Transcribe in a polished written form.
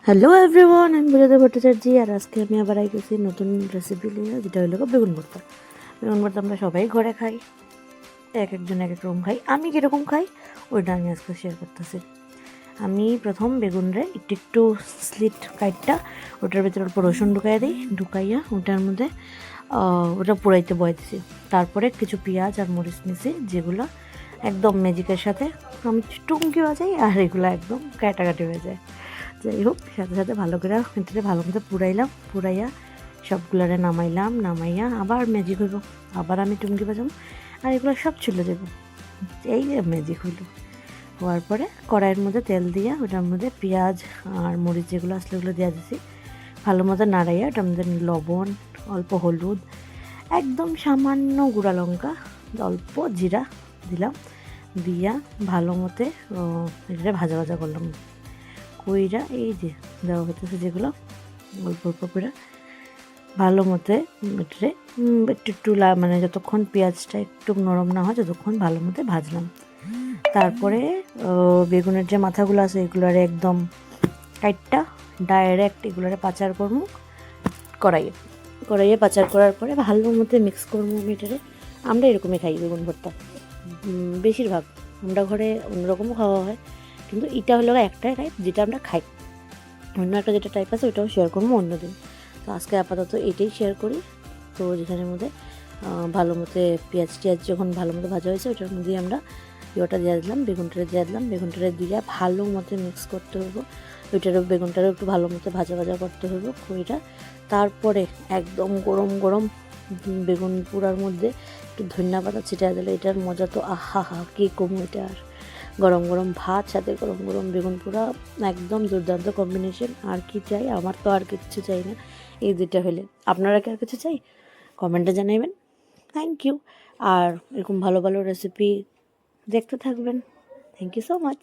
Hello everyone, আমি বুঝাতে ভট্টাচার্য। আর আজকে আমি আবার গেছি নতুন রেসিপি নিয়ে, যেটা হলো বেগুন ভর্তা। বেগুন ভর্তা আমরা সবাই ঘরে খাই, এক একজন এক এক রকম খাই। আমি কীরকম খাই ওইটা আমি আজকে শেয়ার করতেছি। আমি প্রথম বেগুনরে একটু একটু স্লিট কাইটটা ওটার ভিতরে অল্প রসুন ঢুকাইয়া ওটার মধ্যে ওটা পোড়াইতে বয়ে দিছি। তারপরে কিছু পেঁয়াজ আর মরিচ নিছি, যেগুলো একদম ম্যাজিকের সাথে আমি টুমকি বাজাই আর এগুলো একদম কাটাকাটি হয়ে যায়। যাই হোক, সাথে সাথে ভালো করে এটাতে ভালো মতো পুড়াইয়া সবগুলারে নামাইয়া আবার ম্যাজিক হইব, আবার আমি টুমকি বাজাবো আর এগুলো সব ছুলে দেবো। এই যে ম্যাজিক হইল। হওয়ার পরে কড়াইয়ের মধ্যে তেল দিয়া ওটার মধ্যে পেঁয়াজ আর মরিচ যেগুলো আসলে ওগুলো দেওয়া দিছি, ভালো মতো নাড়াইয়া ওটার মধ্যে লবণ, অল্প হলুদ, একদম সামান্য গুঁড়া লঙ্কা, অল্প জিরা দিলাম। দিয়া ভালো মতে এটা ভাজা ভাজা করলাম। কইরা এই যে দেওয়া হইতেছে যেগুলো অল্প অল্প করে ভালো মতে এটারে একটু একটু মানে যতক্ষণ পেঁয়াজটা একটু নরম না হয় ততক্ষণ ভালো মতে ভাজলাম। তারপরে বেগুনের যে মাথাগুলো আছে এগুলারে একদম কাইটটা ডাইরেক্ট এগুলারে পাচার করবো কড়াইয়ে পাচার করার পরে ভালো মতো মিক্স করবো এটারে। আমরা এরকমই খাই বেগুন ভর্তা, বেশিরভাগ আমরা ঘরে অন্যরকমও খাওয়া হয়, কিন্তু এটা হলো একটাই টাইপ যেটা আমরা খাই। অন্য একটা যেটা টাইপ আছে ওটাও শেয়ার করবো অন্যদিন। তো আজকে আপাতত এটাই শেয়ার করি। তো যেখানের মধ্যে ভালো মতো পেঁয়াজ টিয়াজ যখন ভালো মতো ভাজা হয়েছে ওটার মধ্যে আমরা ইয়েটা দিয়ে দিলাম, বেগুনটারে দিয়ে ভালো মতো মিক্স করতে হবে। ওইটারও বেগুনটারও একটু ভালো মতো ভাজা করতে হবে ওইটা। তারপরে একদম গরম গরম বেগুন পুরার মধ্যে একটু ধনিয়া পাতা ছিটিয়ে দিলে এটার মজা তো আহা হা কী কম। এটা আর গরম গরম ভাত সাথে গরম গরম বেগুন পোড়া একদম দুর্দান্ত কম্বিনেশন। আর কি চাই, আমার তো আর কিচ্ছু চাই না এই দুটা হলে। আপনারা কি আর কিছু চাই? কমেন্টে জানাইবেন। Thank you. আর এরকম ভালো ভালো রেসিপি দেখতে থাকবেন। Thank you so much.